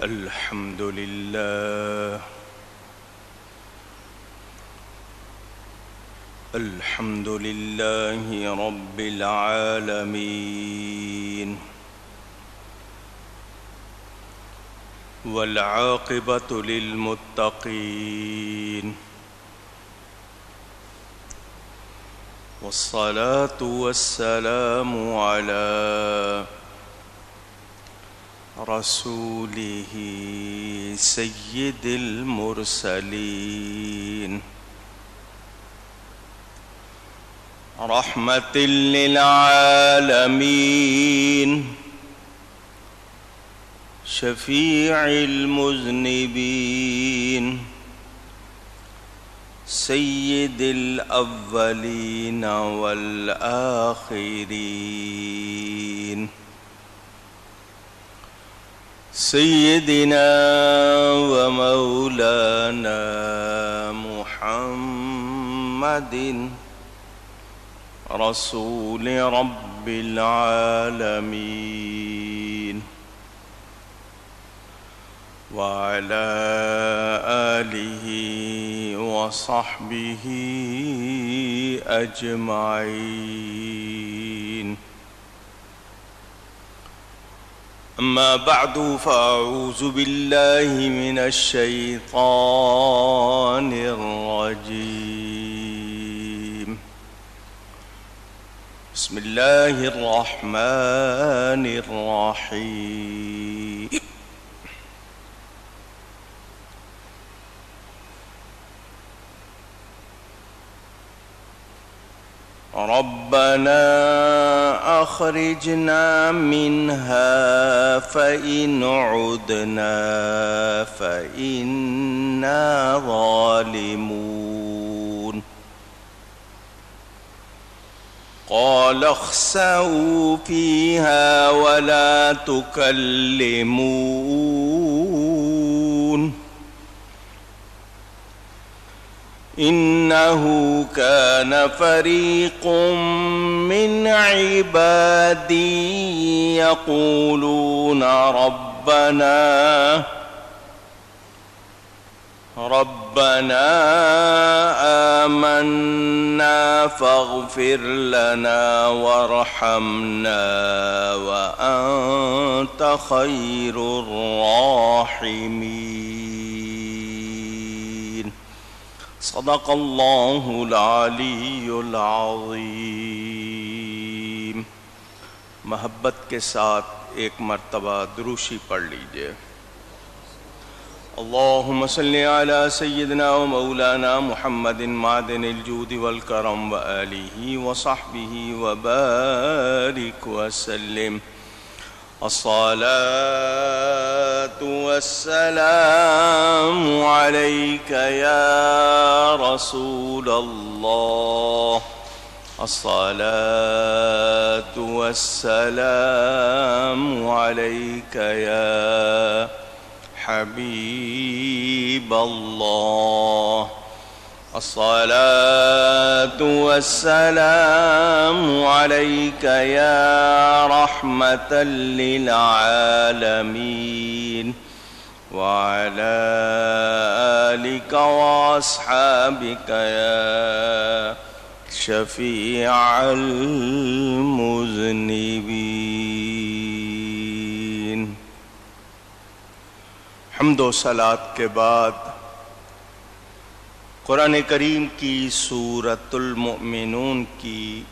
الحمد لله الحمد لله رب العالمين والعاقبة للمتقين والصلاة والسلام على رسوله سيد المرسلين رحمة للعالمين شفيع المذنبين سيد الأولين والآخرين سيدنا ومولانا محمد رسول رب العالمين وعلى آله وصحبه أجمعين. أما بعد فأعوذ بالله من الشيطان الرجيم. بسم الله الرحمن الرحيم. ربنا أخرجنا منها فإن عدنا فإنا ظالمون. قال اخسئوا فيها ولا تكلمون إنه كان فريق من عبادي يقولون ربنا آمنا فاغفر لنا وارحمنا وأنت خير الراحمين. صدق اللہ العلی العظیم. محبت کے ساتھ ایک مرتبہ دروشی پڑھ لیجئے. اللہم صلی علی سیدنا و مولانا محمد معدن الجود والکرم وآلہ وصحبہ وبارک وسلم. الصلاة والسلام عليك يا رسول الله. الصلاة والسلام عليك يا حبيب الله. الصلاة والسلام عليك يا رحمة للعالمين وعلى آلك وأصحابك يا شفيع المذنبين. حمد و صلاۃ کے بعد قرآن کریم کی سورۃ المؤمنون کی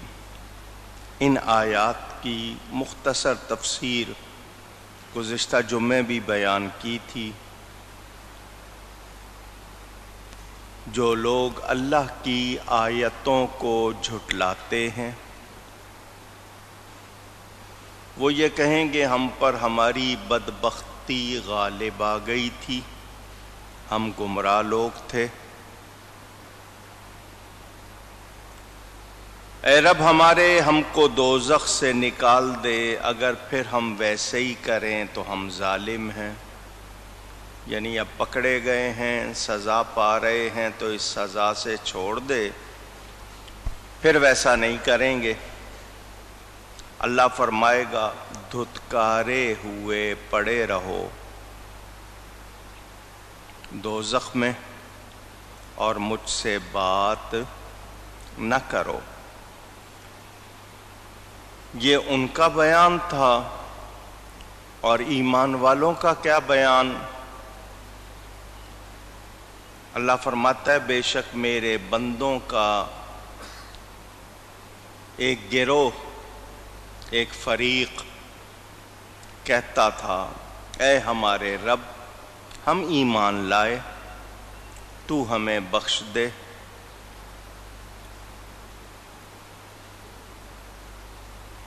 ان آیات کی مختصر تفسیر گزشتہ جمعے بھی بیان کی تھی. جو لوگ اللہ کی آیتوں کو جھٹلاتے ہیں وہ یہ کہیں گے ہم پر ہماری بدبختی غالب آ گئی تھی، ہم گمراہ لوگ تھے. اے رب ہم کو دوزخ سے نکال دے، اگر پھر ہم ویسے ہی کریں تو ہم ظالم ہیں. یعنی اب پکڑے گئے ہیں، سزا پا رہے ہیں تو اس سزا سے چھوڑ دے، پھر ویسا نہیں کریں گے. اللہ فرمائے گا دھتکارے ہوئے پڑے رہو، دوزخ میں اور مجھ سے بات نہ کرو۔ یہ ان کا بیان تھا، اور ایمان والوں کا کیا بیان؟ اللہ فرماتا ہے بے شک میرے بندوں کا ایک گروہ، ایک فریق کہتا تھا اے ہمارے رب ہم ایمان لائے، تو ہمیں بخش دے۔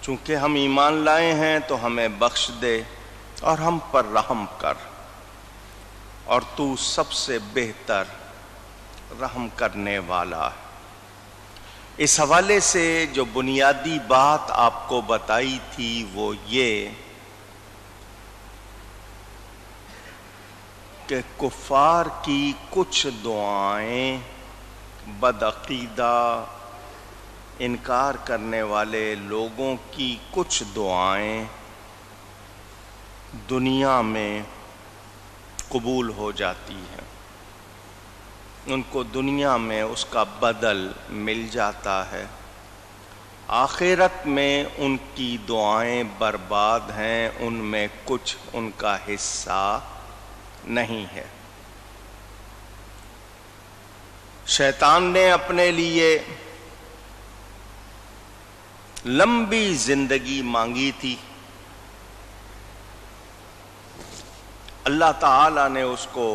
چونکہ ہم ایمان لائے ہیں تو ہمیں بخش دے اور ہم پر رحم کر، اور تو سب سے بہتر رحم کرنے والا ہے۔ اس حوالے سے جو بنیادی بات آپ کو بتائی تھی وہ یہ کہ کفار کی کچھ دعائیں، بدعقیدہ انکار کرنے والے لوگوں کی کچھ دعائیں دنیا میں قبول ہو جاتی ہیں، ان کو دنیا میں اس کا بدل مل جاتا ہے، آخرت میں ان کی دعائیں برباد ہیں، ان میں کچھ ان کا حصہ نہیں ہے۔ شیطان نے اپنے لیے لمبی زندگی مانگی تھی، اللہ تعالی نے اس کو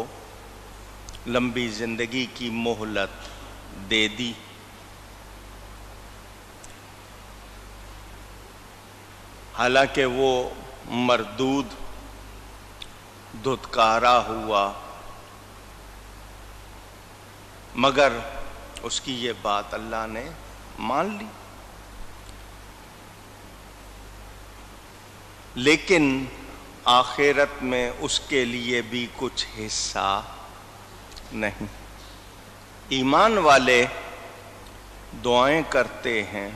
لمبی زندگی کی مہلت دے دی۔ حالانکہ وہ مردود دھتکارا ہوا، مگر اس کی یہ بات اللہ نے مان لی۔ لیکن آخرت میں اس کے لیے بھی کچھ حصہ نہیں۔ ایمان والے دعائیں کرتے ہیں،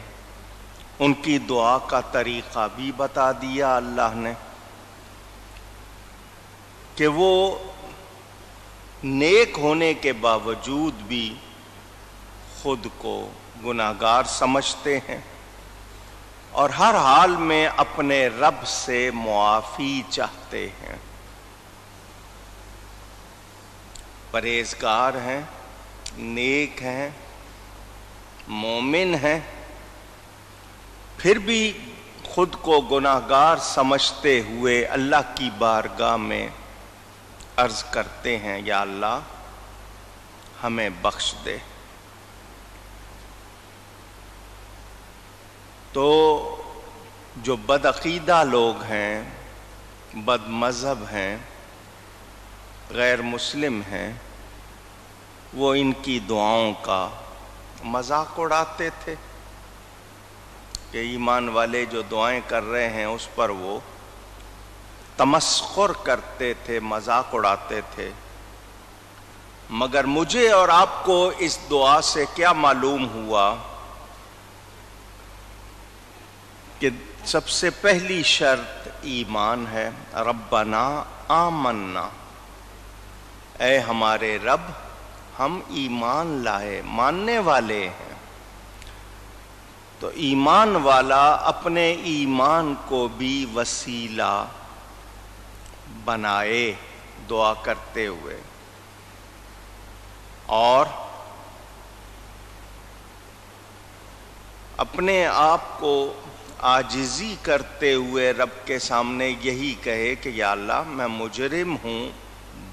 ان کی دعا کا طریقہ بھی بتا دیا اللہ نے کہ وہ نیک ہونے کے باوجود بھی خود کو گناہگار سمجھتے ہیں اور ہر حال میں اپنے رب سے معافی چاہتے ہیں، پرہیزگار ہیں، نیک ہیں، مومن ہیں، پھر بھی خود کو گناہگار سمجھتے ہوئے اللہ کی بارگاہ میں عرض کرتے ہیں یا اللہ ہمیں بخش دے۔ تو جو بدعقیدہ لوگ ہیں، بد مذہب ہیں، غیر مسلم ہیں، وہ ان کی دعاؤں کا مذاق اڑاتے تھے کہ ایمان والے جو دعائیں کر رہے ہیں اس پر وہ تمسخر کرتے تھے، مذاق اڑاتے تھے۔ مگر مجھے اور آپ کو اس دعا سے کیا معلوم ہوا کہ سب سے پہلی شرط ایمان ہے۔ ربنا آمنا، اے ہمارے رب ہم ایمان لائے، ماننے والے ہیں۔ تو ایمان والا اپنے ایمان کو بھی وسیلہ بنائے دعا کرتے ہوئے، اور اپنے آپ کو عاجزی کرتے ہوئے رب کے سامنے یہی کہے کہ یا اللہ میں مجرم ہوں،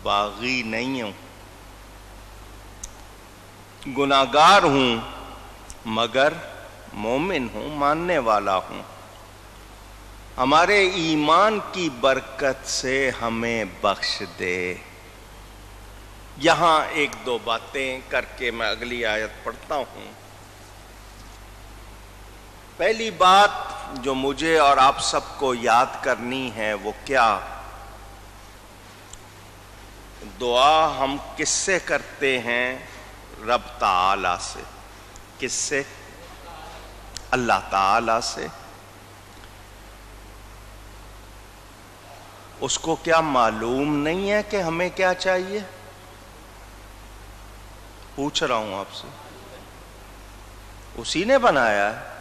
باغی نہیں ہوں، گناہگار ہوں، مگر مومن ہوں، ماننے والا ہوں، ہمارے ایمان کی برکت سے ہمیں بخش دے۔ یہاں ایک دو باتیں کر کے میں اگلی آیت پڑھتا ہوں۔ پہلی بات جو مجھے اور آپ سب کو یاد کرنی ہے وہ کیا؟ دعا ہم کس سے کرتے ہیں؟ رب تعالی سے۔ کس سے؟ اللہ تعالی سے۔ اس کو کیا معلوم نہیں ہے کہ ہمیں کیا چاہیے؟ پوچھ رہا ہوں آپ سے، اسی نے بنایا ہے،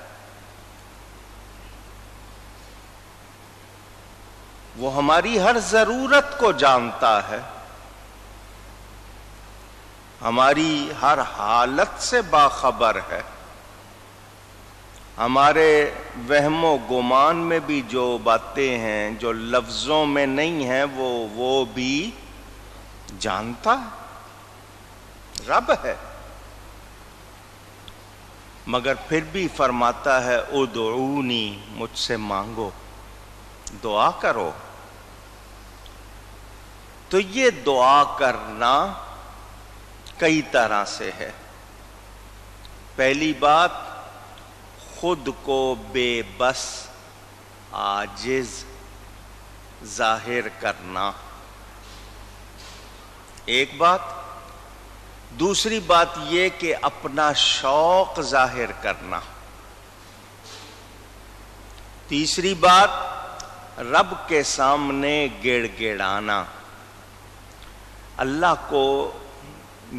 وہ ہماری ہر ضرورت کو جانتا ہے، ہماری ہر حالت سے باخبر ہے، ہمارے وہم و گمان میں بھی جو باتیں ہیں جو لفظوں میں نہیں ہیں وہ بھی جانتا ہے، رب ہے، مگر پھر بھی فرماتا ہے ادعونی، مجھ سے مانگو، دعا کرو۔ تو یہ دعا کرنا کئی طرح سے ہے۔ پہلی بات، خود کو بے بس، عاجز ظاہر کرنا، ایک بات۔ دوسری بات یہ کہ اپنا شوق ظاہر کرنا۔ تیسری بات، رب کے سامنے گڑ گڑانا۔ اللہ کو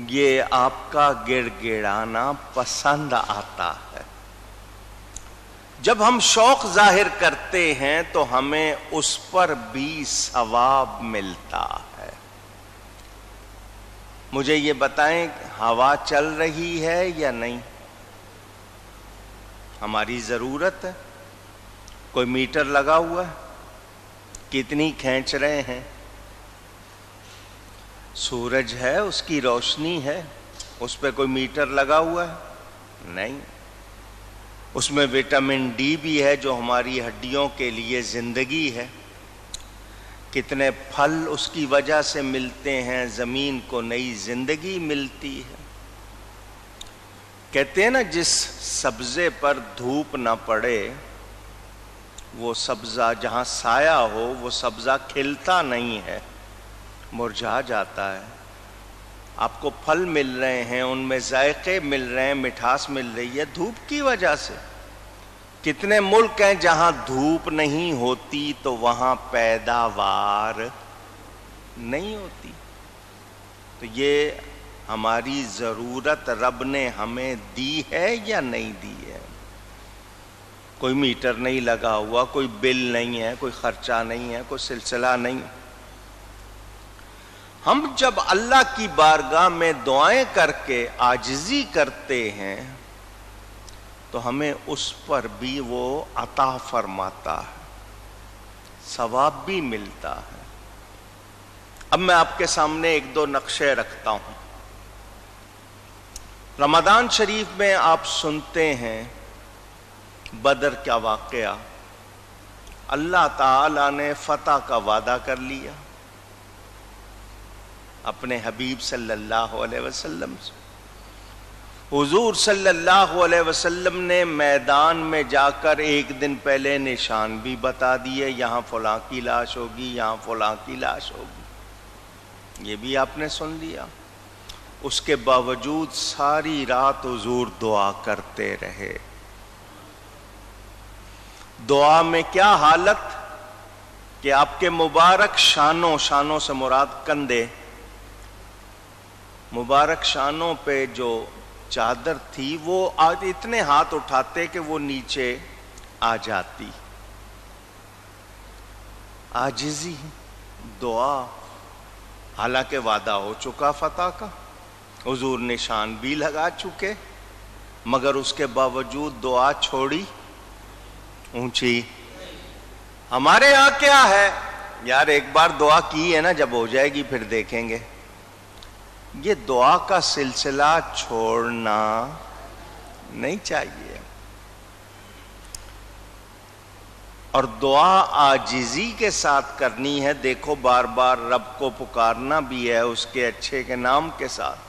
یہ آپ کا گڑ گڑانا پسند آتا ہے۔ جب ہم شوق ظاہر کرتے ہیں تو ہمیں اس پر بھی ثواب ملتا ہے۔ مجھے یہ بتائیں، ہوا چل رہی ہے یا نہیں؟ ہماری ضرورت ہے، کوئی میٹر لگا ہوا ہے، کتنی کھینچ رہے ہیں؟ سورج ہے، اس کی روشنی ہے، اس پہ کوئی میٹر لگا ہوا ہے؟ نہیں۔ اس میں وٹامن ڈی بھی ہے جو ہماری ہڈیوں کے لیے زندگی ہے۔ کتنے پھل اس کی وجہ سے ملتے ہیں، زمین کو نئی زندگی ملتی ہے۔ کہتے ہیں نا، جس سبزے پر دھوپ نہ پڑے وہ سبزہ، جہاں سایہ ہو وہ سبزہ کھلتا نہیں ہے، مرجھا جاتا ہے۔ آپ کو پھل مل رہے ہیں، ان میں ذائقے مل رہے ہیں، مٹھاس مل رہی ہے، دھوپ کی وجہ سے۔ کتنے ملک ہیں جہاں دھوپ نہیں ہوتی تو وہاں پیداوار نہیں ہوتی۔ تو یہ ہماری ضرورت رب نے ہمیں دی ہے یا نہیں دی ہے؟ کوئی میٹر نہیں لگا ہوا، کوئی بل نہیں ہے، کوئی خرچہ نہیں ہے، کوئی سلسلہ نہیں۔ ہم جب اللہ کی بارگاہ میں دعائیں کر کے عاجزی کرتے ہیں تو ہمیں اس پر بھی وہ عطا فرماتا ہے، ثواب بھی ملتا ہے۔ اب میں آپ کے سامنے ایک دو نقشے رکھتا ہوں۔ رمضان شریف میں آپ سنتے ہیں بدر کا واقعہ، اللہ تعالی نے فتح کا وعدہ کر لیا اپنے حبیب صلی اللہ علیہ وسلم سے۔ حضور صلی اللہ علیہ وسلم نے میدان میں جا کر ایک دن پہلے نشان بھی بتا دیے، یہاں فلاں کی لاش ہوگی، یہاں فلاں کی لاش ہوگی، یہ بھی آپ نے سن لیا۔ اس کے باوجود ساری رات حضور دعا کرتے رہے۔ دعا میں کیا حالت کہ آپ کے مبارک شانوں سے مراد کندھے، مبارک شانوں پہ جو چادر تھی وہ اتنے ہاتھ اٹھاتے کہ وہ نیچے آ جاتی۔ عاجزی، دعا، حالانکہ وعدہ ہو چکا فتح کا، حضور نشان بھی لگا چکے، مگر اس کے باوجود دعا چھوڑی اونچی۔ ہمارے ہاں کیا ہے یار، ایک بار دعا کی ہے نا، جب ہو جائے گی پھر دیکھیں گے۔ یہ دعا کا سلسلہ چھوڑنا نہیں چاہیے، اور دعا عاجزی کے ساتھ کرنی ہے۔ دیکھو، بار بار رب کو پکارنا بھی ہے اس کے اچھے کے نام کے ساتھ۔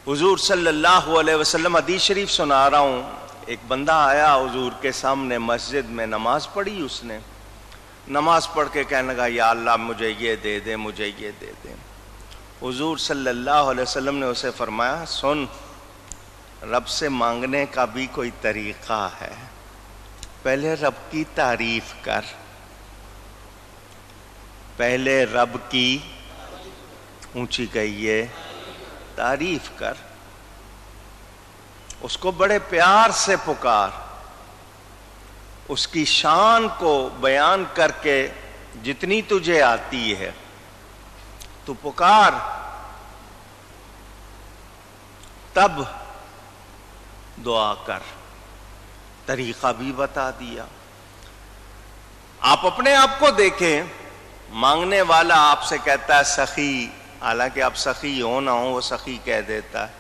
حضور صلی اللہ علیہ وسلم، حدیث شریف سنا رہا ہوں، ایک بندہ آیا حضور کے سامنے، مسجد میں نماز پڑھی، اس نے نماز پڑھ کے کہنے لگا یا اللہ مجھے یہ دے دے، مجھے یہ دے دے۔ حضور صلی اللہ علیہ وسلم نے اسے فرمایا، سن، رب سے مانگنے کا بھی کوئی طریقہ ہے، پہلے رب کی تعریف کر، پہلے رب کی اونچی کہیے تعریف کر، اس کو بڑے پیار سے پکار، اس کی شان کو بیان کر کے جتنی تجھے آتی ہے تو پکار، تب دعا کر۔ طریقہ بھی بتا دیا۔ آپ اپنے آپ کو دیکھیں، مانگنے والا آپ سے کہتا ہے سخی، حالانکہ آپ سخی ہو نہ ہو وہ سخی کہہ دیتا ہے،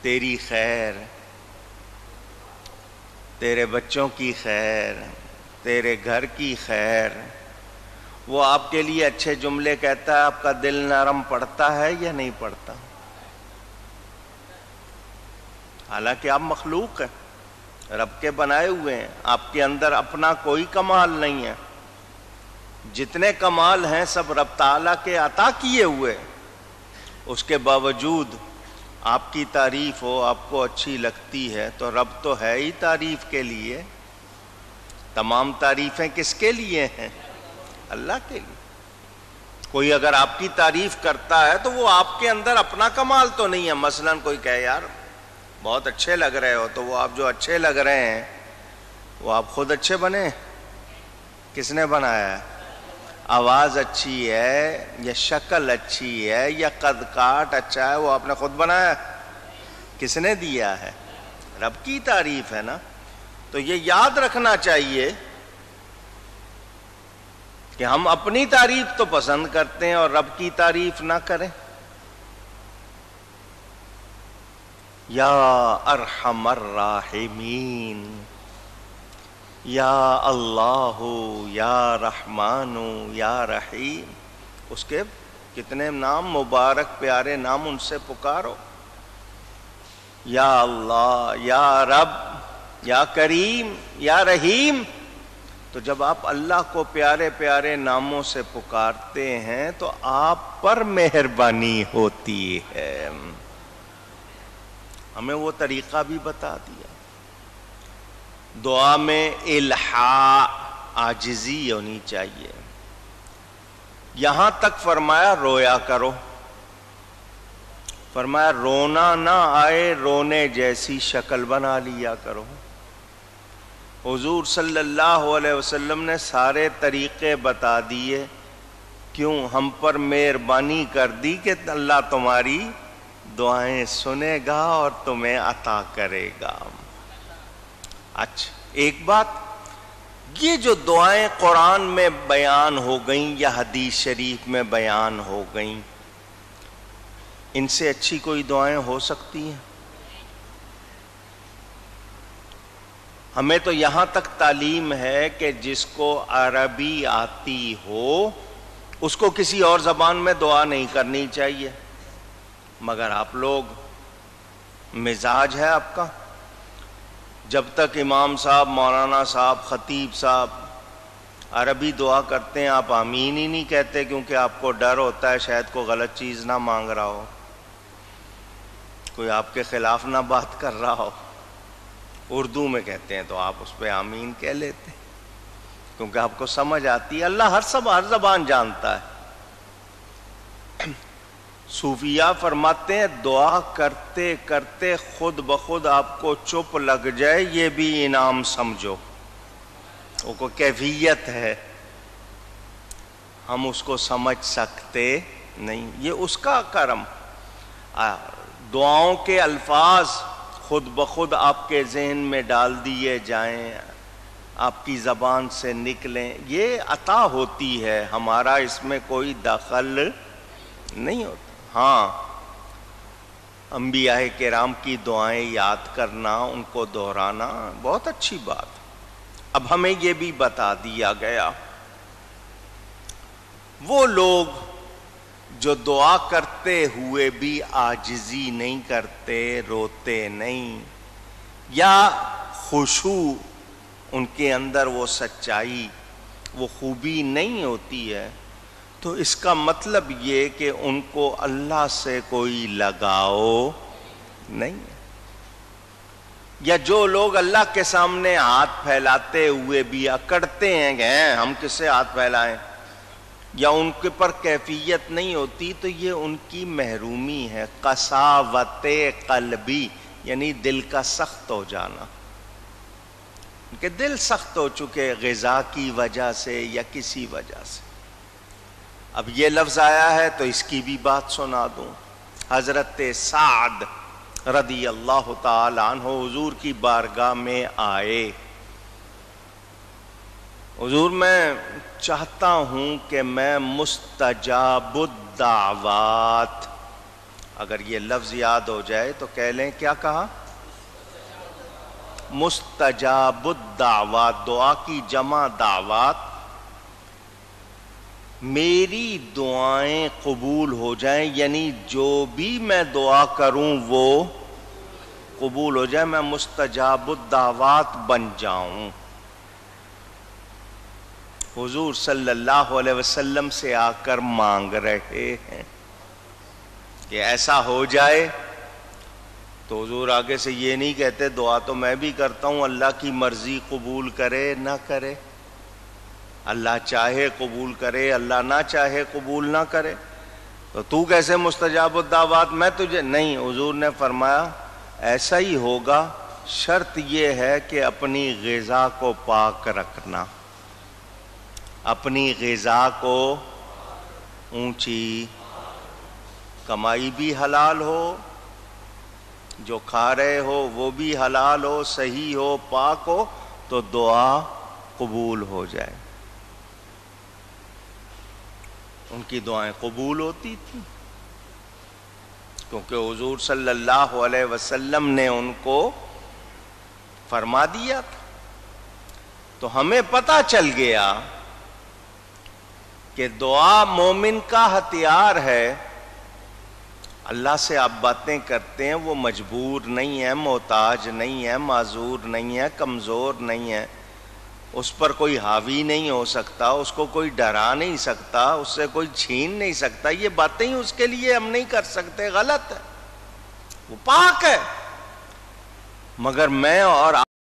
تیری خیر، تیرے بچوں کی خیر، تیرے گھر کی خیر، وہ آپ کے لیے اچھے جملے کہتا ہے، آپ کا دل نرم پڑتا ہے یا نہیں پڑتا؟ حالانکہ آپ مخلوق ہیں، رب کے بنائے ہوئے ہیں، آپ کے اندر اپنا کوئی کمال نہیں ہے، جتنے کمال ہیں سب رب تعالیٰ کے عطا کیے ہوئے، اس کے باوجود آپ کی تعریف ہو، آپ کو اچھی لگتی ہے تو رب تو ہے ہی تعریف کے لیے۔ تمام تعریفیں کس کے لیے ہیں؟ اللہ کے لیے۔ کوئی اگر آپ کی تعریف کرتا ہے تو وہ آپ کے اندر اپنا کمال تو نہیں ہے۔ مثلا کوئی کہے یار بہت اچھے لگ رہے ہو، تو وہ آپ جو اچھے لگ رہے ہیں وہ آپ خود اچھے بنے؟ کس نے بنایا ہے؟ آواز اچھی ہے یا شکل اچھی ہے یا قد کاٹ اچھا ہے وہ آپ نے خود بنایا؟ کس نے دیا ہے؟ رب کی تعریف ہے نا۔ تو یہ یاد رکھنا چاہیے کہ ہم اپنی تعریف تو پسند کرتے ہیں اور رب کی تعریف نہ کریں۔ یا ارحم الراحمین، یا اللہ، یا رحمان، یا رحیم، اس کے کتنے نام مبارک پیارے نام، ان سے پکارو۔ یا اللہ، یا رب، یا کریم، یا رحیم۔ تو جب آپ اللہ کو پیارے پیارے ناموں سے پکارتے ہیں تو آپ پر مہربانی ہوتی ہے۔ ہمیں وہ طریقہ بھی بتا دیا۔ دعا میں الحاح، عاجزی ہونی چاہیے۔ یہاں تک فرمایا رویا کرو، فرمایا رونا نہ آئے رونے جیسی شکل بنا لیا کرو۔ حضور صلی اللہ علیہ وسلم نے سارے طریقے بتا دیے، کیوں؟ ہم پر مہربانی کر دی کہ اللہ تمہاری دعائیں سنے گا اور تمہیں عطا کرے گا۔ اچھا ایک بات، یہ جو دعائیں قرآن میں بیان ہو گئیں یا حدیث شریف میں بیان ہو گئیں، ان سے اچھی کوئی دعائیں ہو سکتی ہیں؟ ہمیں تو یہاں تک تعلیم ہے کہ جس کو عربی آتی ہو اس کو کسی اور زبان میں دعا نہیں کرنی چاہیے، مگر آپ لوگ مزاج ہے آپ کا، جب تک امام صاحب، مولانا صاحب، خطیب صاحب عربی دعا کرتے ہیں آپ آمین ہی نہیں کہتے، کیونکہ آپ کو ڈر ہوتا ہے شاید کوئی غلط چیز نہ مانگ رہا ہو، کوئی آپ کے خلاف نہ بات کر رہا ہو۔ اردو میں کہتے ہیں تو آپ اس پہ آمین کہہ لیتے ہیں، کیونکہ آپ کو سمجھ آتی ہے۔ اللہ ہر زبان جانتا ہے۔ صوفیہ فرماتے ہیں دعا کرتے کرتے خود بخود آپ کو چپ لگ جائے یہ بھی انعام سمجھو، وہ کوئی کیفیت ہے، ہم اس کو سمجھ سکتے نہیں، یہ اس کا کرم۔ دعاؤں کے الفاظ خود بخود آپ کے ذہن میں ڈال دیے جائیں، آپ کی زبان سے نکلیں، یہ عطا ہوتی ہے، ہمارا اس میں کوئی دخل نہیں ہوتا۔ ہاں انبیاء کرام کی دعائیں یاد کرنا، ان کو دہرانا بہت اچھی بات۔ اب ہمیں یہ بھی بتا دیا گیا وہ لوگ جو دعا کرتے ہوئے بھی عاجزی نہیں کرتے، روتے نہیں، یا خشوع ان کے اندر وہ سچائی، وہ خوبی نہیں ہوتی ہے، تو اس کا مطلب یہ کہ ان کو اللہ سے کوئی لگاؤ نہیں ہے۔ یا جو لوگ اللہ کے سامنے ہاتھ پھیلاتے ہوئے بھی اکڑتے ہیں کہ ہم کس سے ہاتھ پھیلائیں، یا ان کے پر کیفیت نہیں ہوتی تو یہ ان کی محرومی ہے. قساوت قلبی یعنی دل کا سخت ہو جانا، ان کے دل سخت ہو چکے غذا کی وجہ سے یا کسی وجہ سے. اب یہ لفظ آیا ہے تو اس کی بھی بات سنا دوں. حضرت سعد رضی اللہ تعالی عنہ حضور کی بارگاہ میں آئے. حضور میں چاہتا ہوں کہ میں مستجاب الدعوات، اگر یہ لفظ یاد ہو جائے تو کہہ لیں کیا کہا؟ مستجاب الدعوات، دعا کی جمع دعوات. میری دعائیں قبول ہو جائیں، یعنی جو بھی میں دعا کروں وہ قبول ہو جائے، میں مستجاب الدعوات بن جاؤں. حضور صلی اللہ علیہ وسلم سے آ کر مانگ رہے ہیں کہ ایسا ہو جائے. تو حضور آگے سے یہ نہیں کہتے دعا تو میں بھی کرتا ہوں، اللہ کی مرضی قبول کرے نہ کرے، اللہ چاہے قبول کرے، اللہ نہ چاہے قبول نہ کرے، تو کیسے مستجاب الدعوات؟ میں تجھے نہیں. حضور نے فرمایا ایسا ہی ہوگا، شرط یہ ہے کہ اپنی غذا کو پاک رکھنا، اپنی غذا کو اونچی، کمائی بھی حلال ہو، جو کھا رہے ہو وہ بھی حلال ہو، صحیح ہو، پاک ہو، تو دعا قبول ہو جائے. ان کی دعائیں قبول ہوتی تھیں کیونکہ حضور صلی اللہ علیہ وسلم نے ان کو فرما دیا تھا. تو ہمیں پتہ چل گیا کہ دعا مومن کا ہتھیار ہے. اللہ سے آپ باتیں کرتے ہیں، وہ مجبور نہیں ہے، محتاج نہیں ہے، معذور نہیں ہے، کمزور نہیں ہے، اس پر کوئی حاوی نہیں ہو سکتا، اس کو کوئی ڈرا نہیں سکتا، اس سے کوئی چھین نہیں سکتا. یہ باتیں ہی اس کے لیے ہم نہیں کر سکتے، غلط ہے، وہ پاک ہے. مگر میں اور